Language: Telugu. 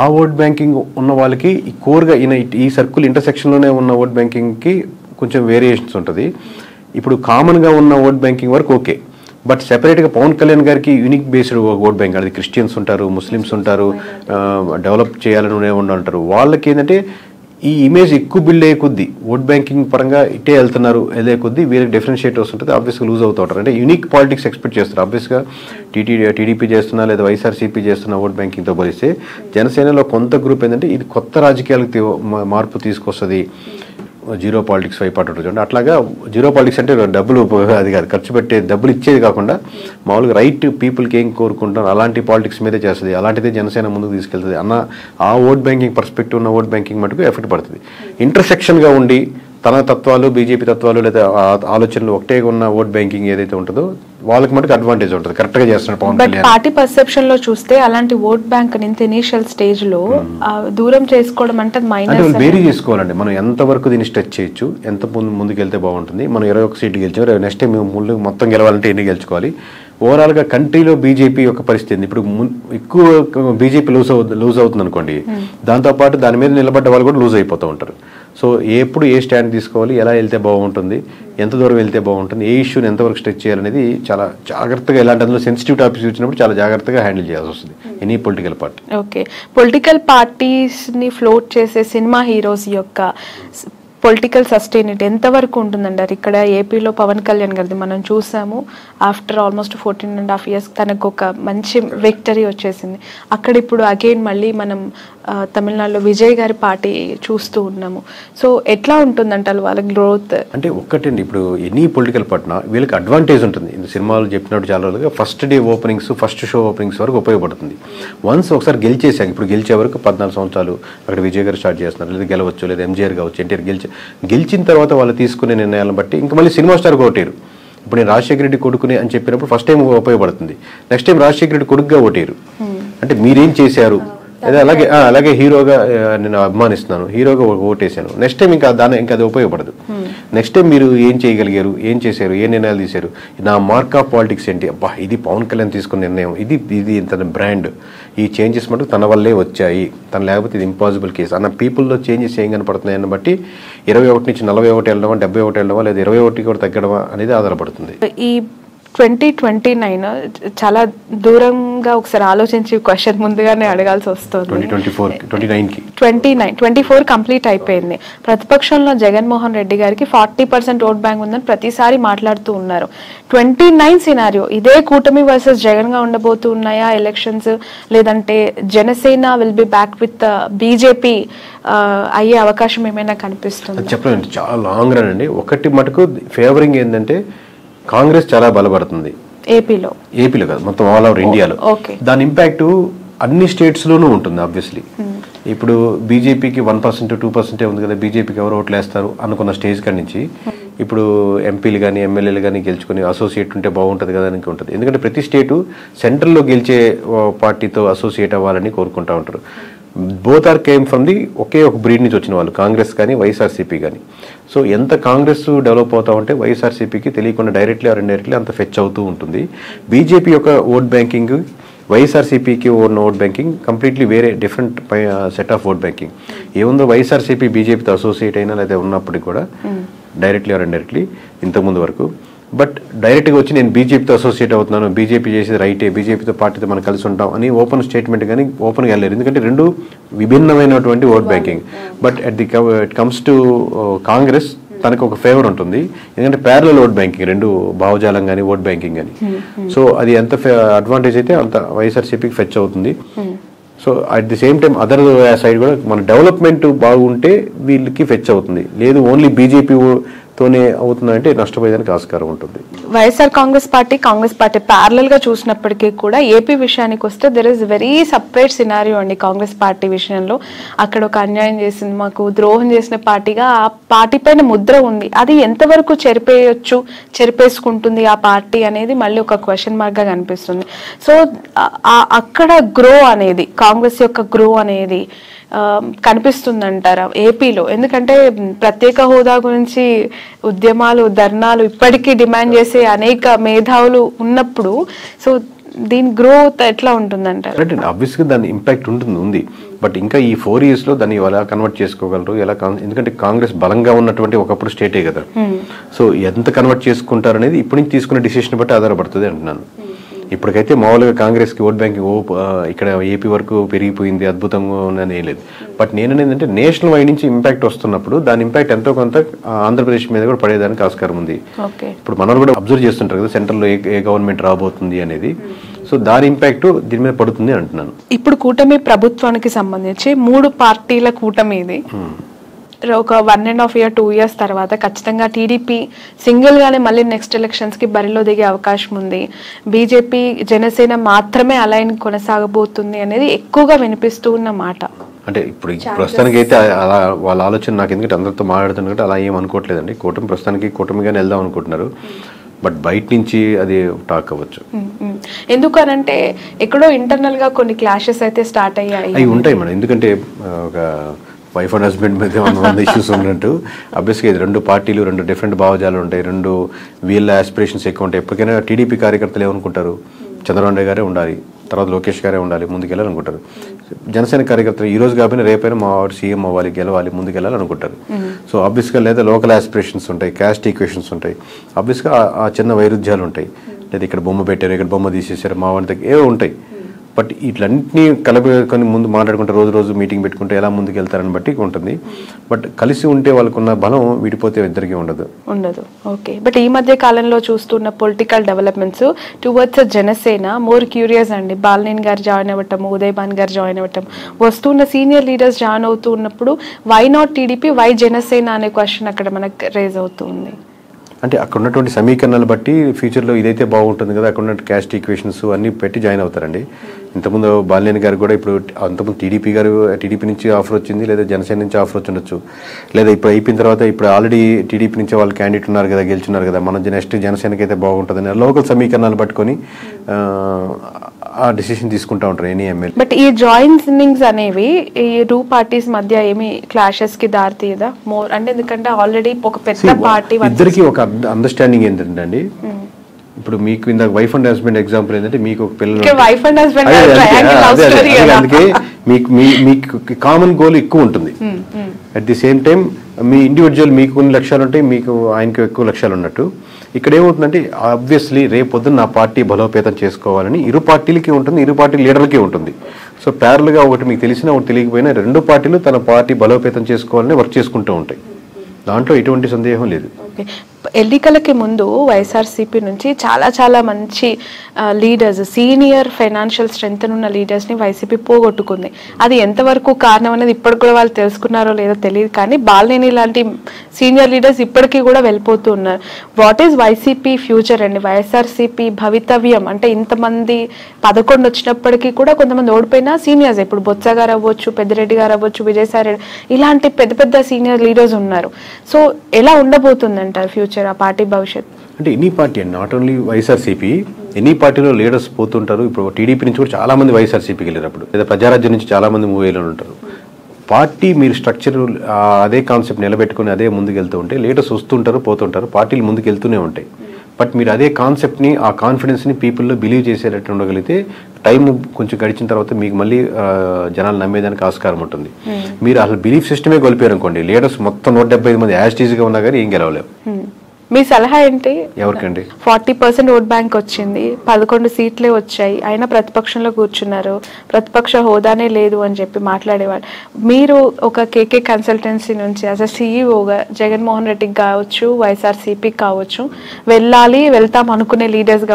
ఆ ఓట్ బ్యాంకింగ్ ఉన్న వాళ్ళకి ఈ కోర్గా ఈ సర్కిల్ ఇంటర్సెక్షన్లోనే ఉన్న ఓట్ బ్యాంకింగ్కి కొంచెం వేరియేషన్స్ ఉంటుంది. ఇప్పుడు కామన్గా ఉన్న ఓట్ బ్యాంకింగ్ వరకు ఓకే, బట్ సెపరేట్గా పవన్ కళ్యాణ్ గారికి యూనిక్ బేస్డ్ ఓట్ బ్యాంక్, అది క్రిస్టియన్స్ ఉంటారు, ముస్లిమ్స్ ఉంటారు, డెవలప్ చేయాలని ఉంటారు. వాళ్ళకి ఏంటంటే ఈ ఇమేజ్ ఎక్కువ బిల్డ్ అయ్యే కొద్దీ ఓట్ బ్యాంకింగ్ పరంగా ఇట్టే వెళ్తున్నారు వెళ్ళే కొద్దీ వీరికి డిఫరెన్షియేట్ వస్తుంటుంది, ఆబ్వియస్గా లూజ్ అవుతూ ఉంటారు. అంటే యూనిక్ పాలిటిక్స్ ఎక్స్పెక్ట్ చేస్తారు. ఆబ్వియస్గా టీడీపీ చేస్తున్నా లేదా వైఎస్ఆర్సీపీ చేస్తున్న ఓట్ బ్యాంకింగ్తో పోలిస్తే జనసేనలో కొంత గ్రూప్ ఏంటంటే ఇది కొత్త రాజకీయాలకు మార్పు తీసుకొస్తుంది, జీరో పాలిటిక్స్ వైపు అటు చూడండి. అట్లాగా జీరో పాలిటిక్స్ అంటే డబ్బులు అది కాదు, ఖర్చు పెట్టే డబ్బులు ఇచ్చేది కాకుండా మామూలుగా రైట్ పీపుల్కి ఏం కోరుకుంటారు అలాంటి పాలిటిక్స్ మీదే చేస్తుంది. అలాంటిదే జనసేన ముందుకు తీసుకెళ్తుంది అన్న ఆ ఓట్ బ్యాంకింగ్ పర్స్పెక్టివ్ ఉన్న ఓట్ బ్యాంకింగ్ మటుకు ఎఫెక్ట్ పడుతుంది. ఇంటర్సెక్షన్గా ఉండి తన తత్వాలు బీజేపీ తత్వాలు లేదా ఆలోచనలు ఒకటే ఉన్న ఓట్ బ్యాంకింగ్ ఏదైతే ఉంటుందో వాళ్ళకి మటుకు అడ్వాంటేజ్ ఉంటుంది, కరెక్ట్గా చేస్తున్నారు పవన్ కళ్యాణ్. పార్టీ పర్సెప్షన్ లో చూస్తే అలాంటి ఓట్ బ్యాంక్ ఇంత ఇనిషియల్ స్టేజ్ లో దూరం చేసుకోవడం అంటే వేరీ చేసుకోవాలండి. మనం ఎంతవరకు దీన్ని స్ట్రెచ్ చేయొచ్చు, ఎంత ముందుకు వెళ్తే బాగుంటుంది. మనం 21 సీట్లు గెలిచాం, నెక్స్ట్ టైం ముందు మొత్తం గెలవాలంటే ఎన్ని గెలుచుకోవాలి. ఓవరాల్గా కంట్రీలో బీజేపీ యొక్క పరిస్థితి ఇప్పుడు ఎక్కువ బీజేపీ లూజ్ అవుతుంది అనుకోండి, దాంతోపాటు దాని మీద నిలబడ్డ వాళ్ళు కూడా లూజ్ అయిపోతూ ఉంటారు. సో ఎప్పుడు ఏ స్టాండ్ తీసుకోవాలి, ఎలా వెళ్తే బాగుంటుంది, ఎంత దూరం వెళ్తే బాగుంటుంది, ఏ ఇష్యూని ఎంతవరకు స్ట్రెచ్ చేయాలనేది చాలా జాగ్రత్తగా, ఎలాంటి అందులో సెన్సిటివ్ టాపిక్స్ వచ్చినప్పుడు చాలా జాగ్రత్తగా హ్యాండిల్ చేయాల్సి వస్తుంది any political party. Okay, political పార్టీస్ని ఫ్లోట్ చేసే సినిమా హీరోస్ యొక్క పొలిటికల్ సస్టైనిటీ ఎంతవరకు ఉంటుందంటారు? ఇక్కడ ఏపీలో పవన్ కళ్యాణ్ గారిది మనం చూసాము, ఆఫ్టర్ ఆల్మోస్ట్ 14.5 years తనకు ఒక మంచి విక్టరీ వచ్చేసింది. అక్కడ ఇప్పుడు అగైన్ మళ్ళీ మనం తమిళనాడులో విజయ్ గారి పార్టీ చూస్తూ ఉన్నాము. సో ఎట్లా ఉంటుందంటారు వాళ్ళ గ్రోత్? అంటే ఒక్కటండి, ఇప్పుడు ఎనీ పొలిటికల్ పార్టీ వీళ్ళకి అడ్వాంటేజ్ ఉంటుంది. ఇంత సినిమాలు చెప్పినట్టు చాలా రోజులుగా first day openings, first show openings వరకు ఉపయోగపడుతుంది. వన్స్ ఒకసారి గెలిచేసాక, ఇప్పుడు గెలిచే వరకు 14 సంవత్సరాలు అక్కడ విజయ్ గారు స్టార్ట్ చేస్తున్నారు, లేదా గెలవచ్చు, లేదా ఎంజీఆర్ కావచ్చు, ఎన్టీఆర్ గెలిచిన తర్వాత వాళ్ళు తీసుకునే నిర్ణయాలను బట్టి ఇంకా మళ్ళీ సినిమా స్టార్ ఓటేరు. ఇప్పుడు నేను రాజశేఖర రెడ్డి కొడుకుని అని చెప్పినప్పుడు ఫస్ట్ టైం ఉపయోగపడుతుంది, నెక్స్ట్ టైం రాజశేఖర రెడ్డి కొడుకుగా ఓటేరు. అంటే మీరేం చేశారు, అలాగే హీరోగా నేను అభిమానిస్తున్నాను, హీరోగా ఓటేశాను, నెక్స్ట్ టైం ఇంకా అది ఉపయోగపడదు. నెక్స్ట్ టైం మీరు ఏం చేయగలిగారు, ఏం చేశారు, ఏ నిర్ణయాలు తీశారు, నా మార్క్ ఆఫ్ పాలిటిక్స్ ఏంటి, అబ్బా ఇది పవన్ కళ్యాణ్ తీసుకున్న నిర్ణయం, ఇది తన బ్రాండ్, ఈ చేంజెస్ మటుకు తన వల్లే వచ్చాయి, తను లేకపోతే ఇది ఇంపాసిబుల్ కేసు అన్న పీపుల్లో చేంజెస్ ఏం కనపడుతున్నాయని బట్టి 21 నుంచి 41 వెళ్ళడమా, 71 వెళ్ళడమా, లేదా 21 కూడా తగ్గడమా అనేది ఆధారపడుతుంది. ఈ 2029 చాలా దూరంగా ఒకసారి ఆలోచించి క్వశ్చన్ ముందుగానే అడగాల్సి వస్తుంది. 24 కంప్లీట్ అయిపోయింది. ప్రతిపక్షంలో జగన్మోహన్ రెడ్డి గారికి 40% ఓట్ బ్యాంక్ ఉందని ప్రతిసారి మాట్లాడుతూ ఉన్నారు. 29 సినారియో ఇదే కూటమి వర్సెస్ జగన్ గా ఉండబోతూ ఉన్నాయా ఎలక్షన్స్, లేదంటే Janasena will be back with BJP అయ్యే అవకాశం ఏమైనా కనిపిస్తుంది? చెప్పండి, చాలా లాంగ్ రన్ అండి. ఒకటి మటుకు ఫేవరింగ్ ఏంటంటే కాంగ్రెస్ చాలా బలపడుతుంది ఏపీలో కాదు, మొత్తం ఆల్ ఓవర్ ఇండియాలో. దాని ఇంపాక్ట్ అన్ని స్టేట్స్ లోనూ ఉంటుంది. ఆబ్వియస్లీ ఇప్పుడు బీజేపీకి 1% 2% ఉంది కదా, బీజేపీకి ఎవరు ఓట్లు వేస్తారు అనుకున్న స్టేజ్ కాడి నుంచి ఇప్పుడు ఎంపీలు కానీ ఎమ్మెల్యేలు కానీ గెలుచుకుని అసోసియేట్ ఉంటే బాగుంటుంది కదా అని ఉంటుంది. ఎందుకంటే ప్రతి స్టేటు సెంట్రల్లో గెలిచే పార్టీతో అసోసియేట్ అవ్వాలని కోరుకుంటూ ఉంటారు. Both are came from the ఒకే ఒక బ్రీడ్ నుంచి వచ్చిన వాళ్ళు, కాంగ్రెస్ కానీ వైఎస్ఆర్సీపీ కానీ. సో ఎంత కాంగ్రెస్ డెవలప్ అవుతా ఉంటే వైఎస్ఆర్సీపీకి తెలియకుండా డైరెక్ట్లీ ఆర్ ఇండైరెక్ట్లీ అంత ఫెచ్ అవుతూ ఉంటుంది. బీజేపీ యొక్క ఓట్ బ్యాంకింగ్, వైఎస్ఆర్సీపీకి ఉన్న ఓట్ బ్యాంకింగ్ కంప్లీట్లీ వేరే different set of vote banking. ఏముందో వైఎస్ఆర్సీపీ బీజేపీతో అసోసియేట్ అయినా లేదా ఉన్నప్పటికీ కూడా డైరెక్ట్లీ ఆర్ ఇండైరెక్ట్లీ ఇంతకుముందు వరకు, బట్ డైరెక్ట్గా వచ్చి నేను బీజేపీతో అసోసియేట్ అవుతున్నాను, బీజేపీ చేసేది రైటే, బీజేపీతో పార్టీతో మనం కలిసి ఉంటాం అని ఓపెన్ స్టేట్మెంట్ కానీ ఓపెన్గా వెళ్ళారు. ఎందుకంటే రెండు విభిన్నమైనటువంటి vote banking. But it comes to Congress తనకు ఒక ఫేవర్ ఉంటుంది, ఎందుకంటే ప్యారలల్ ఓట్ బ్యాంకింగ్, రెండు భావజాలం కానీ ఓట్ బ్యాంకింగ్ కానీ. సో అది ఎంత అడ్వాంటేజ్ అయితే అంత వైఎస్ఆర్సీపీకి ఫెచ్ అవుతుంది. So at the same time other side కూడా మన డెవలప్మెంట్ బాగుంటే వీళ్ళకి ఫెచ్ అవుతుంది. లేదు ఓన్లీ బీజేపీ తోనే అవుతుందంటే నష్టపోయేదానికి ఆస్కారం ఉంటుంది. వైఎస్ఆర్ కాంగ్రెస్ పార్టీ ప్యారలల్ గా చూసినప్పటికీ కూడా ఏపీ విషయానికి వస్తే there is very separate scenario అండి. కాంగ్రెస్ పార్టీ విషయంలో అక్కడ ఒక అన్యాయం చేసింది, మాకు ద్రోహం చేసిన పార్టీగా ఆ పార్టీ పైన ముద్ర ఉంది. అది ఎంతవరకు చెరిపేసుకుంటుంది ఆ పార్టీ అనేది మళ్ళీ ఒక క్వశ్చన్ మార్క్ గా కనిపిస్తుంది. సో అక్కడ గ్రో అనేది, కాంగ్రెస్ యొక్క గ్రో అనేది కనిపిస్తుందంటారా ఏపీలో? ఎందుకంటే ప్రత్యేక హోదా గురించి ఉద్యమాలు, ధర్నాలు ఇప్పటికీ డిమాండ్ చేసే అనేక మేధావులు ఉన్నప్పుడు, సో దీని గ్రోత్ ఎట్లా ఉంటుందంటారు? ఆబ్వియస్ గా దాని ఇంపాక్ట్ ఉంది. బట్ ఇంకా ఈ 4 years లో దాన్ని ఎలా కన్వర్ట్ చేసుకోగలరు, ఎలా ఎందుకంటే కాంగ్రెస్ బలంగా ఉన్నటువంటి ఒకప్పుడు స్టేటే కదా. సో ఎంత కన్వర్ట్ చేసుకుంటారు అనేది ఇప్పటి నుంచి తీసుకునే డిసిషన్ బట్టి ఆధారపడుతుంది అంటున్నాను. ఇప్పటికైతే మామూలుగా కాంగ్రెస్ కి ఓట్ బ్యాంకింగ్ ఇక్కడ ఏపీ వరకు పెరిగిపోయింది, అద్భుతంగా ఉందని ఏం లేదు. బట్ నేనేంటంటే నేషనల్ వైడ్ నుంచి ఇంపాక్ట్ వస్తున్నప్పుడు దాని ఇంపాక్ట్ ఎంతో కొంత ఆంధ్రప్రదేశ్ మీద కూడా పడేదానికి ఆస్కారం ఉంది. ఇప్పుడు మనం కూడా అబ్జర్వ్ చేస్తుంటారు కదా సెంట్రల్ లో ఏ గవర్నమెంట్ రాబోతుంది అనేది. సో దాని ఇంపాక్ట్ దీని మీద పడుతుంది అంటున్నాను. ఇప్పుడు కూటమి ప్రభుత్వానికి సంబంధించి 3 పార్టీల కూటమి ఇది. ఒక 1.5 year 2 years తర్వాత ఖచ్చితంగా టీడీపీ సింగిల్ గానే మళ్ళీ నెక్స్ట్ ఎలక్షన్స్ కి బరిలో దిగే అవకాశం ఉంది. బీజేపీ జనసేన మాత్రమే అలైన్ కొనసాగబోతుంది అనేది ఎక్కువగా వినిపిస్తూ ఉన్న మాట. అంటే ఇప్పుడు ప్రస్తుతానికి అయితే అలా వాళ్ళ ఆలోచన నాకు ఎందుకంటే అందరితో మాట్లాడుతున్నట్టు అలా ఏం అనుకోవట్లేదండి. కూటమి ప్రస్తుతానిగానే వెళ్దాం అనుకుంటున్నారు. బట్ బయట నుంచి అది టాక్ అవ్వచ్చు. ఎందుకనంటే ఎక్కడో ఇంటర్నల్ గా కొన్ని క్లాషెస్ అయితే స్టార్ట్ అయ్యాయి. అవి ఉంటాయి మేడం. ఎందుకంటే ఒక వైఫ్ అండ్ హస్బెండ్ మీద 100 ఇష్యూస్ ఉన్నట్టు అబ్వియస్గా ఇది 2 పార్టీలు 2 డిఫరెంట్ భావజాలు ఉంటాయి, 2 వీళ్ళ ఆస్పిరేషన్స్ ఎక్కువ ఉంటాయి. ఎప్పటికైనా టీడీపీ కార్యకర్తలు ఏమనుకుంటారు, చంద్రబాబు నాయుడు గారే ఉండాలి, తర్వాత లోకేష్ గారే ఉండాలి, ముందుకెళ్ళాలనుకుంటారు. జనసేన కార్యకర్తలు ఈ రోజు కాకపోయినా రేపైనా మా వాడు సీఎం అవ్వాలి, గెలవాలి, ముందుకెళ్ళాలనుకుంటారు. సో ఆబ్వియస్గా లేదా లోకల్ ఆస్పిరేషన్స్ ఉంటాయి, క్యాస్ట్ ఈక్వేషన్స్ ఉంటాయి, ఆబ్వియస్గా ఆ చిన్న వైరుధ్యాలు ఉంటాయి. లేదా ఇక్కడ బొమ్మ పెట్టారు, ఇక్కడ బొమ్మ తీసేసారు, మా వాడికి ఏవో ఉంటాయి. బట్ ఇట్లన్నింటినీ కలుపుకొని ముందు మాట్లాడుకుంటే రోజు మీటింగ్ పెట్టుకుంటే ఎలా ముందుకు వెళ్తారని బట్టి ఉంటుంది. బట్ కలిసి ఉంటే వాళ్ళకున్న బలం విడిపోతే ఇద్దరికి ఉండదు. ఓకే. బట్ ఈ మధ్య కాలంలో చూస్తున్న political developments towards Janasena more curious అండి. బాలినేని గారు జాయిన్ అవ్వటం, ఉదయభాన్ గారు జాయిన్ అవ్వటం, వస్తున్న సీనియర్ లీడర్స్ జాయిన్ అవుతూ ఉన్నప్పుడు why not TDP, why Janasena అనే క్వశ్చన్ అక్కడ మనకు రేజ్ అవుతుంది. అంటే అక్కడ ఉన్నటువంటి సమీకరణాలు బట్టి ఫ్యూచర్లో ఇదైతే బాగుంటుంది కదా, అక్కడ ఉన్న క్యాస్ట్ ఈక్వేషన్స్ అన్ని పెట్టి జాయిన్ అవుతారండి. ఇంతకుముందు బాలినేని గారు కూడా ఇప్పుడు అంతకుముందు టీడీపీ నుంచి ఆఫర్ వచ్చింది, లేదా జనసేన నుంచి ఆఫర్ వచ్చి ఉండొచ్చు, లేదా ఇప్పుడు అయిపోయిన తర్వాత ఇప్పుడు ఆల్రెడీ టీడీపీ నుంచి వాళ్ళు క్యాండిడేట్ ఉన్నారు కదా, గెలుచున్నారు కదా, మనం నెక్స్ట్ జనసేనకి అయితే బాగుంటుందని లోకల్ సమీకరణాలు పట్టుకొని ఆ డిసిషన్ తీసుకుంటా ఉంటారు ఎనీ ఎమ్మెల్యే. బట్ ఈ జాయినింగ్స్ అనేవి ఈ 2 పార్టీస్ మధ్య ఏమి క్లాషెస్ కి దారి తీయదా మోర్ అంటే? ఎందుకంటే ఆల్రెడీ ఒక పెద్ద పార్టీ ఇద్దరికి ఒక అండర్స్టాండింగ్ ఏంటంటే అండి, ఇప్పుడు మీకు ఇందాక వైఫ్ అండ్ హస్బెండ్ ఎగ్జాంపుల్ ఏంటంటే మీకు ఒక పిల్లలు, అందుకే మీకు కామన్ గోల్ ఎక్కువ ఉంటుంది. At the same time me individual మీకు కొన్ని లక్ష్యాలు ఉంటాయి, మీకు ఆయనకు ఎక్కువ లక్ష్యాలు ఉన్నట్టు. ఇక్కడ ఏమవుతుందంటే ఆబ్వియస్లీ రేపు పొద్దున్న నా పార్టీ బలోపేతం చేసుకోవాలని ఇరు పార్టీలకి ఉంటుంది, ఇరు పార్టీ లీడర్లకి ఉంటుంది. సో ప్యారల్గా ఒకటి మీకు తెలిసినా ఒకటి తెలియకపోయినా 2 పార్టీలు తన పార్టీ బలోపేతం చేసుకోవాలని వర్క్ చేసుకుంటూ ఉంటాయి. దాంట్లో ఎటువంటి సందేహం లేదు. ఎన్నికలకి ముందు వైఎస్ఆర్సీపీ నుంచి చాలా మంచి లీడర్స్, సీనియర్ ఫైనాన్షియల్ స్ట్రెంగ్త్ ఉన్న లీడర్స్ ని వైసీపీ పోగొట్టుకుంది. అది ఎంతవరకు కారణం అనేది ఇప్పటికి కూడా వాళ్ళు తెలుసుకున్నారో లేదో తెలియదు, కానీ బాలినేని లాంటి సీనియర్ లీడర్స్ ఇప్పటికీ కూడా వెళ్ళిపోతూ ఉన్నారు. వాట్ ఈస్ వైసీపీ ఫ్యూచర్ అండి? వైఎస్ఆర్సీపీ భవితవ్యం అంటే ఇంతమంది 11 వచ్చినప్పటికీ కూడా కొంతమంది ఓడిపోయినా సీనియర్స్, ఇప్పుడు బొత్స గారు అవ్వచ్చు, పెద్దిరెడ్డి గారు అవ్వచ్చు, విజయసాయి రెడ్డి, ఇలాంటి పెద్ద సీనియర్ లీడర్స్ ఉన్నారు. సో ఎలా ఉండబోతుందంటారు ఫ్యూచర్, ఆ పార్టీ భవిష్యత్? అంటే ఎనీ పార్టీ అండి, నాట్ ఓన్లీ వైఎస్ఆర్సీపీ, ఎనీ పార్టీలో లీడర్స్ పోతుంటారు. ఇప్పుడు టీడీపీ నుంచి కూడా చాలా మంది వైఎస్ఆర్సీపీకి వెళ్ళినప్పుడు, లేదా ప్రజారాజ్యం నుంచి చాలా మంది మూవేలో ఉంటారు. పార్టీ మీరు స్ట్రక్చర్ అదే కాన్సెప్ట్ నిలబెట్టుకుని అదే ముందుకు వెళ్తూ ఉంటే లీడర్స్ వస్తుంటారు, పోతుంటారు, పార్టీలు ముందుకు వెళ్తూనే ఉంటాయి. బట్ మీరు అదే కాన్సెప్ట్ని, ఆ కాన్ఫిడెన్స్ని పీపుల్లో బిలీవ్ చేసేటట్టు ఉండగలిగితే టైం కొంచెం గడిచిన తర్వాత మీకు మళ్ళీ జనాలు నమ్మేదానికి ఆస్కారం ఉంటుంది. మీరు అసలు బిలీఫ్ సిస్టమే కోల్పోయారు అనుకోండి, లీడర్స్ మొత్తం 175 మంది యాస్టీజ్గా ఉన్నా కానీ ఏం గెలవలేవు. మీ సలహా ఏంటి? ఎవరికండి? 40% ఓట్ బ్యాంక్ వచ్చింది, 11 సీట్లే వచ్చాయి, అయినా ప్రతిపక్షంలో కూర్చున్నారు, ప్రతిపక్ష హోదానే లేదు అని చెప్పి మాట్లాడేవాళ్ళు. మీరు ఒక కేకే కన్సల్టెన్సీ నుంచి యాజ్ అ సీఈఓగా జగన్మోహన్ రెడ్డికి కావచ్చు, వైఎస్ఆర్సీపీకి కావచ్చు, వెళ్తాం అనుకునే లీడర్స్